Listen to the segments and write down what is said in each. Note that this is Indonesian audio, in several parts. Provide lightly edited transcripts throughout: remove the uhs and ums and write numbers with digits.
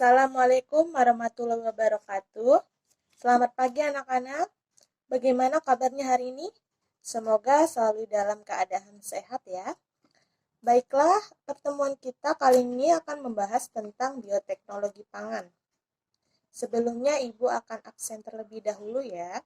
Assalamualaikum warahmatullahi wabarakatuh. Selamat pagi anak-anak. Bagaimana kabarnya hari ini? Semoga selalu dalam keadaan sehat ya. Baiklah, pertemuan kita kali ini akan membahas tentang bioteknologi pangan. Sebelumnya Ibu akan absen terlebih dahulu ya.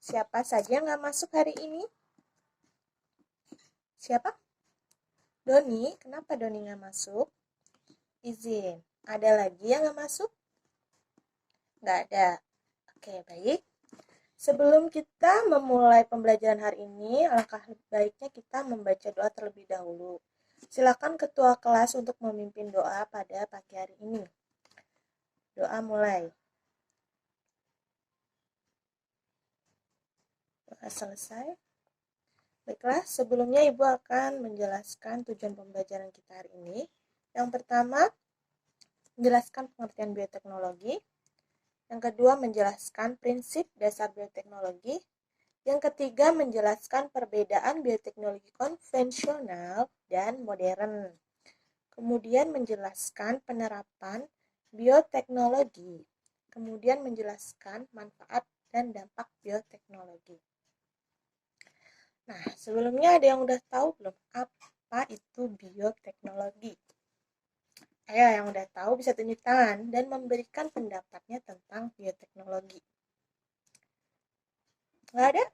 Siapa saja yang nggak masuk hari ini? Siapa? Doni, kenapa Doni nggak masuk? Izin. Ada lagi yang nggak masuk? Nggak ada. Oke, baik. Sebelum kita memulai pembelajaran hari ini, alangkah baiknya kita membaca doa terlebih dahulu. Silakan ketua kelas untuk memimpin doa pada pagi hari ini. Doa mulai. Doa selesai. Baiklah, sebelumnya Ibu akan menjelaskan tujuan pembelajaran kita hari ini. Yang pertama, menjelaskan pengertian bioteknologi. Yang kedua, menjelaskan prinsip dasar bioteknologi. Yang ketiga, menjelaskan perbedaan bioteknologi konvensional dan modern. Kemudian menjelaskan penerapan bioteknologi. Kemudian menjelaskan manfaat dan dampak bioteknologi. Nah, sebelumnya ada yang udah tahu belum apa itu bioteknologi? Ayo, yang udah tahu bisa tunjuk tangan dan memberikan pendapatnya tentang bioteknologi. Nggak ada?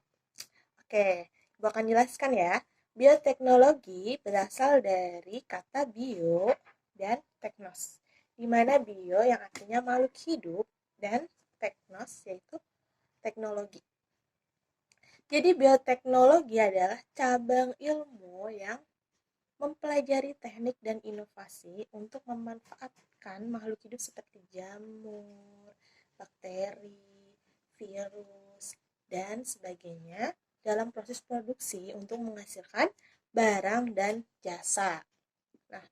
Oke, Ibu akan jelaskan ya. Bioteknologi berasal dari kata bio dan teknos, di mana bio yang artinya makhluk hidup dan teknos yaitu teknologi. Jadi bioteknologi adalah cabang ilmu yang mempelajari teknik dan inovasi untuk memanfaatkan makhluk hidup seperti jamur, bakteri, virus, dan sebagainya dalam proses produksi untuk menghasilkan barang dan jasa. Nah,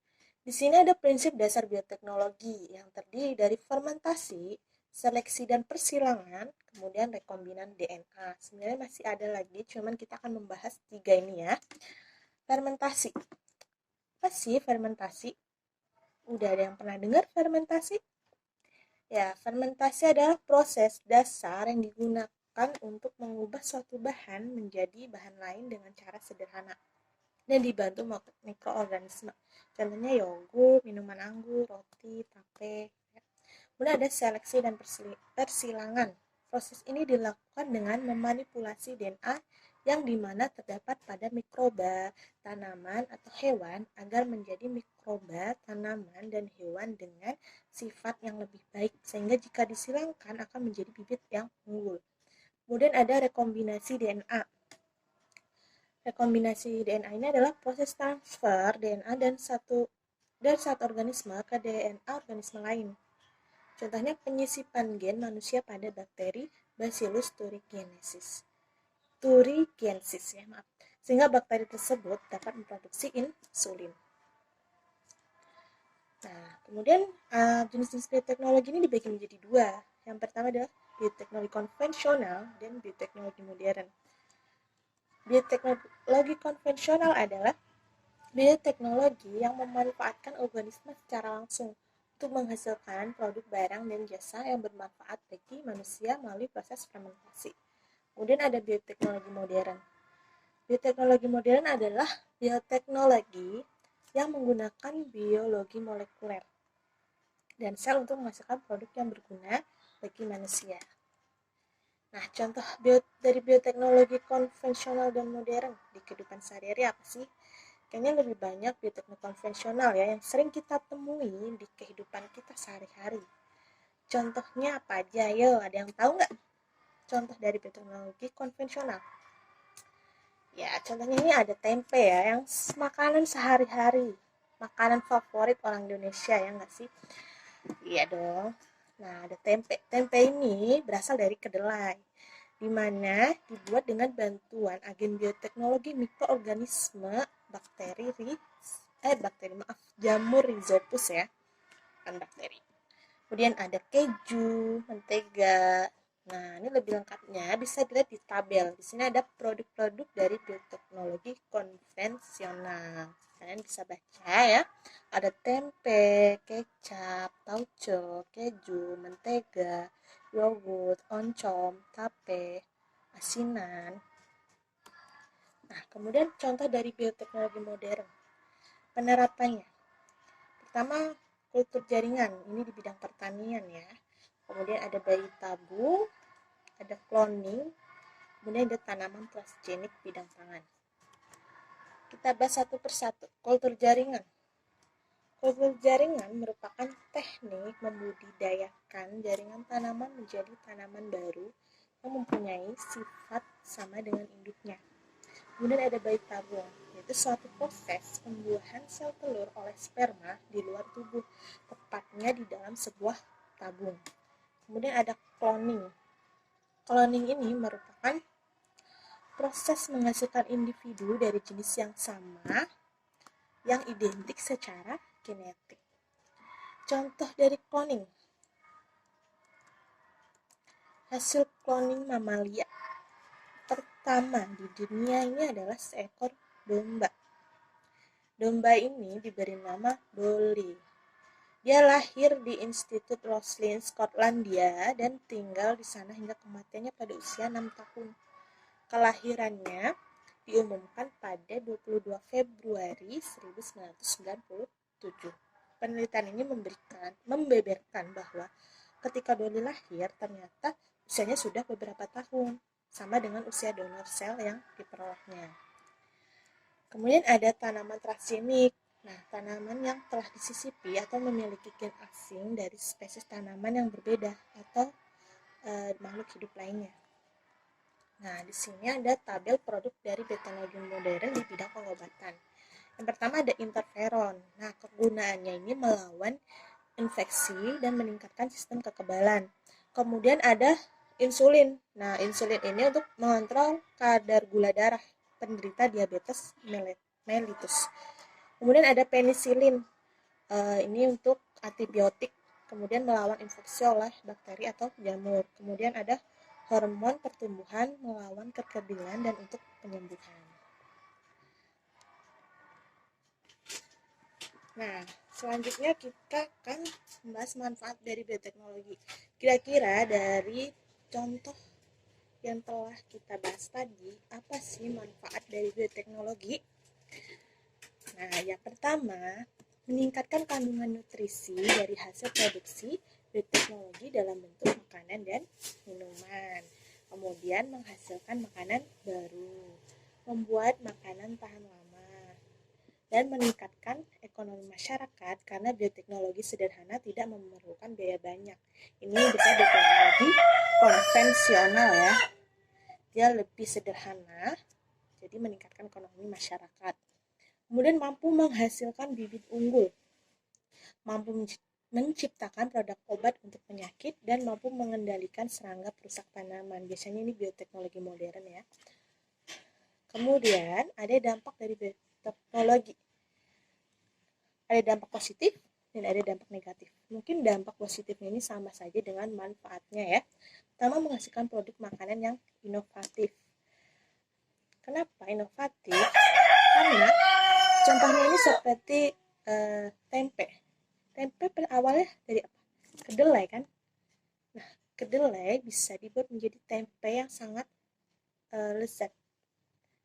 di sini ada prinsip dasar bioteknologi yang terdiri dari fermentasi, seleksi dan persilangan, kemudian rekombinan DNA. Sebenarnya masih ada lagi, cuman kita akan membahas 3 ini ya. Fermentasi. Apa sih fermentasi? Udah ada yang pernah dengar fermentasi? Ya, fermentasi adalah proses dasar yang digunakan untuk mengubah suatu bahan menjadi bahan lain dengan cara sederhana dan dibantu mikroorganisme. Contohnya yogurt, minuman anggur, roti, tape. Kemudian ada seleksi dan persilangan. Proses ini dilakukan dengan memanipulasi DNA yang dimana terdapat pada mikroba, tanaman, atau hewan agar menjadi mikroba, tanaman, dan hewan dengan sifat yang lebih baik sehingga jika disilangkan akan menjadi bibit yang unggul. Kemudian ada rekombinasi DNA. Rekombinasi DNA ini adalah proses transfer DNA dan satu organisme ke DNA organisme lain. Contohnya penyisipan gen manusia pada bakteri Bacillus thuringiensis ya, maaf. Sehingga bakteri tersebut dapat memproduksi insulin. Nah, kemudian jenis-jenis bioteknologi ini dibagi menjadi 2. Yang pertama adalah bioteknologi konvensional dan bioteknologi modern. Bioteknologi konvensional adalah bioteknologi yang memanfaatkan organisme secara langsung untuk menghasilkan produk barang dan jasa yang bermanfaat bagi manusia melalui proses fermentasi. Kemudian ada bioteknologi modern. Bioteknologi modern adalah bioteknologi yang menggunakan biologi molekuler dan sel untuk menghasilkan produk yang berguna bagi manusia. Nah, contoh dari bioteknologi konvensional dan modern di kehidupan sehari-hari apa sih? Kayaknya lebih banyak bioteknologi konvensional ya yang sering kita temui di kehidupan kita sehari-hari. Contohnya apa aja? Yo, ada yang tahu nggak? Contoh dari bioteknologi konvensional. Ya, contohnya ini ada tempe ya, yang makanan sehari-hari. Makanan favorit orang Indonesia ya nggak sih? Iya dong. Nah, ada tempe. Tempe ini berasal dari kedelai, di mana dibuat dengan bantuan agen bioteknologi mikroorganisme jamur rhizopus ya, kan bakteri. Kemudian ada keju, mentega. Nah, ini lebih lengkapnya bisa dilihat di tabel. Di sini ada produk-produk dari bioteknologi konvensional. Kalian bisa baca ya Ada tempe, kecap, tauco, keju, mentega, yogurt, oncom, tape, asinan. Nah, kemudian contoh dari bioteknologi modern. Penerapannya. Pertama, kultur jaringan. Ini di bidang pertanian ya. Kemudian ada bayi tabung, ada cloning, kemudian ada tanaman transgenik bidang pangan. Kita bahas satu persatu. Kultur jaringan. Kultur jaringan merupakan teknik membudidayakan jaringan tanaman menjadi tanaman baru yang mempunyai sifat sama dengan induknya. Kemudian ada bayi tabung, yaitu suatu proses pembuahan sel telur oleh sperma di luar tubuh, tepatnya di dalam sebuah tabung. Kemudian ada cloning. Cloning ini merupakan proses menghasilkan individu dari jenis yang sama yang identik secara genetik. Contoh dari cloning. Hasil cloning mamalia pertama di dunia ini adalah seekor domba. Domba ini diberi nama Dolly. Dia lahir di Institut Roslin, Skotlandia dan tinggal di sana hingga kematiannya pada usia 6 tahun. Kelahirannya diumumkan pada 22 Februari 1997. Penelitian ini membeberkan bahwa ketika Dolly lahir ternyata usianya sudah beberapa tahun, sama dengan usia donor sel yang diperolehnya. Kemudian ada tanaman transgenik. Nah, tanaman yang telah disisipi atau memiliki gen asing dari spesies tanaman yang berbeda atau makhluk hidup lainnya. Nah, di sini ada tabel produk dari bioteknologi modern di bidang pengobatan. Yang pertama ada interferon. Nah, kegunaannya ini melawan infeksi dan meningkatkan sistem kekebalan. Kemudian ada insulin. Nah, insulin ini untuk mengontrol kadar gula darah penderita diabetes mellitus. Kemudian ada penisilin. Ini untuk antibiotik. Kemudian melawan infeksi oleh bakteri atau jamur. Kemudian ada hormon pertumbuhan melawan kekerdilan dan untuk penyembuhan. Nah, selanjutnya kita akan membahas manfaat dari bioteknologi. Kira-kira dari contoh yang telah kita bahas tadi, apa sih manfaat dari bioteknologi? Nah, yang pertama, meningkatkan kandungan nutrisi dari hasil produksi bioteknologi dalam bentuk makanan dan minuman. Kemudian menghasilkan makanan baru, membuat makanan tahan lama, dan meningkatkan ekonomi masyarakat karena bioteknologi sederhana tidak memerlukan biaya banyak. Ini bukan bioteknologi konvensional ya. Dia lebih sederhana, jadi meningkatkan ekonomi masyarakat. Kemudian mampu menghasilkan bibit unggul, mampu menciptakan produk obat untuk penyakit, dan mampu mengendalikan serangga perusak tanaman. Biasanya ini bioteknologi modern ya. Kemudian ada dampak dari bioteknologi. Ada dampak positif dan ada dampak negatif. Mungkin dampak positifnya ini sama saja dengan manfaatnya ya. Pertama, menghasilkan produk makanan yang inovatif. Kenapa inovatif? Karena contohnya ini seperti tempe. Tempe awalnya dari apa? Kedelai kan? Nah, kedelai bisa dibuat menjadi tempe yang sangat lezat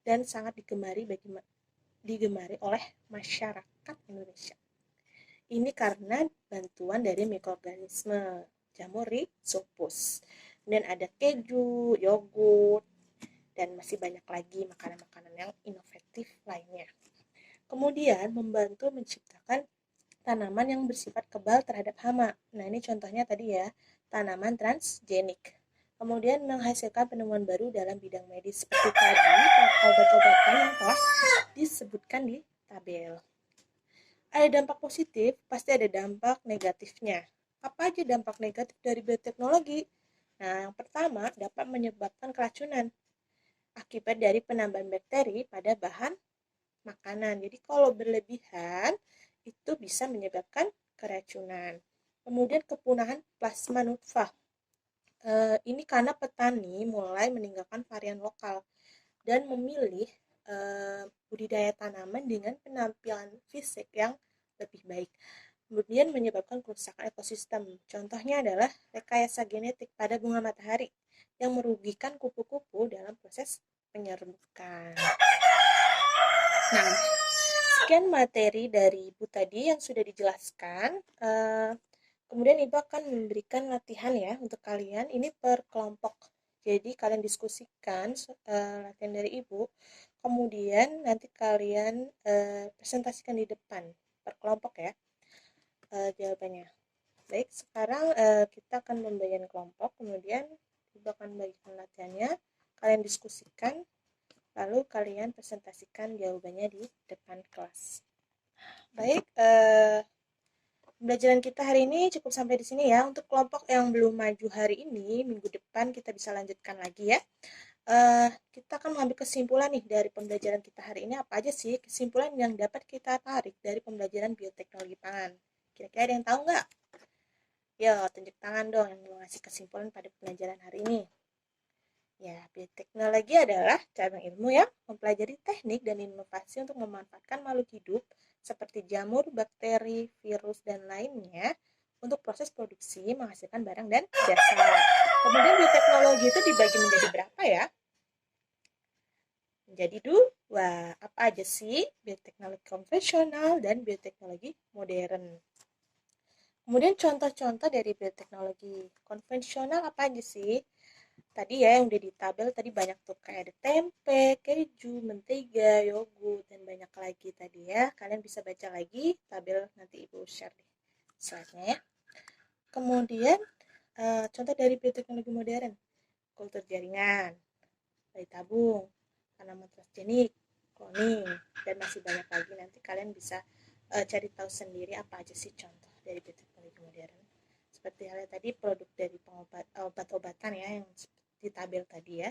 dan sangat digemari oleh masyarakat Indonesia. Ini karena bantuan dari mikroorganisme jamur rhizopus. Kemudian ada keju, yogurt, dan masih banyak lagi makanan-makanan yang inovatif lainnya. Kemudian membantu menciptakan tanaman yang bersifat kebal terhadap hama. Nah, ini contohnya tadi ya, tanaman transgenik. Kemudian menghasilkan penemuan baru dalam bidang medis seperti tadi obat-obatan yang telah disebutkan di tabel. Ada dampak positif, pasti ada dampak negatifnya. Apa aja dampak negatif dari bioteknologi? Nah, yang pertama dapat menyebabkan keracunan akibat dari penambahan bakteri pada bahan makanan. Jadi kalau berlebihan itu bisa menyebabkan keracunan. Kemudian kepunahan plasma nutfah. Ini karena petani mulai meninggalkan varian lokal dan memilih budidaya tanaman dengan penampilan fisik yang lebih baik. Kemudian menyebabkan kerusakan ekosistem. Contohnya adalah rekayasa genetik pada bunga matahari yang merugikan kupu-kupu dalam proses penyerbukan. Nah, sekian materi dari Ibu tadi yang sudah dijelaskan. Kemudian Ibu akan memberikan latihan ya untuk kalian. Ini per kelompok. Jadi kalian diskusikan latihan dari Ibu. Kemudian nanti kalian presentasikan di depan per kelompok ya jawabannya. Baik, sekarang kita akan membagikan kelompok. Kemudian Ibu akan membagikan latihannya. Kalian diskusikan. Lalu kalian presentasikan jawabannya di depan kelas. Baik, pembelajaran kita hari ini cukup sampai di sini ya. Untuk kelompok yang belum maju hari ini, minggu depan kita bisa lanjutkan lagi ya. Kita akan mengambil kesimpulan nih dari pembelajaran kita hari ini. Apa aja sih kesimpulan yang dapat kita tarik dari pembelajaran bioteknologi pangan? Kira-kira ada yang tahu nggak? Ya, tunjuk tangan dong yang mau ngasih kesimpulan pada pembelajaran hari ini. Ya, bioteknologi adalah cabang ilmu yang mempelajari teknik dan inovasi untuk memanfaatkan makhluk hidup seperti jamur, bakteri, virus, dan lainnya untuk proses produksi, menghasilkan barang dan jasa. Kemudian bioteknologi itu dibagi menjadi berapa ya? Menjadi dua. Apa aja sih? Bioteknologi konvensional dan bioteknologi modern. Kemudian contoh-contoh dari bioteknologi konvensional apa aja sih? Tadi ya yang udah di tabel tadi banyak tuh kayak ada tempe, keju, mentega, yogurt, dan banyak lagi tadi ya. Kalian bisa baca lagi tabel nanti Ibu share deh slide-nya ya. Kemudian contoh dari bioteknologi modern, kultur jaringan, bayi tabung, tanaman transgenik, cloning, dan masih banyak lagi. Nanti kalian bisa cari tahu sendiri apa aja sih contoh dari bioteknologi modern. Seperti halnya tadi produk dari obat-obatan ya yang di tabel tadi ya.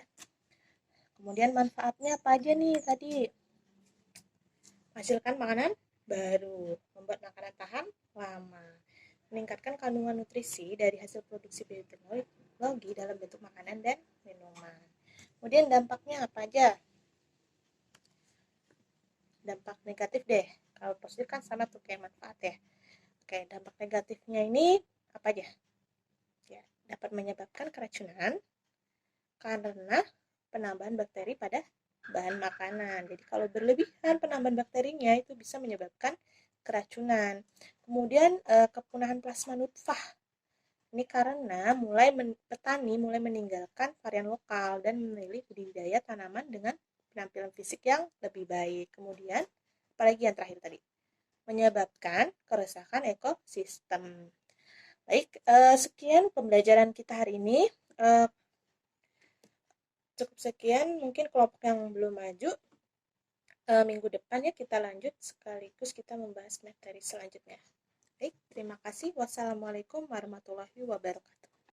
Kemudian manfaatnya apa aja nih tadi? Menghasilkan makanan baru, membuat makanan tahan lama, meningkatkan kandungan nutrisi dari hasil produksi bioteknologi dalam bentuk makanan dan minuman. Kemudian dampaknya apa aja? Dampak negatif deh. Kalau positif kan sama tuh kayak manfaat ya. Oke, dampak negatifnya ini apa aja? Ya, dapat menyebabkan keracunan karena penambahan bakteri pada bahan makanan. Jadi kalau berlebihan penambahan bakterinya itu bisa menyebabkan keracunan. Kemudian kepunahan plasma nutfah. Ini karena petani mulai meninggalkan varian lokal dan memilih budidaya tanaman dengan penampilan fisik yang lebih baik. Kemudian apalagi yang terakhir tadi? Menyebabkan kerusakan ekosistem. Baik, sekian pembelajaran kita hari ini. Cukup sekian, mungkin kelompok yang belum maju minggu depan ya kita lanjut sekaligus kita membahas materi selanjutnya. Baik, terima kasih. Wassalamualaikum warahmatullahi wabarakatuh.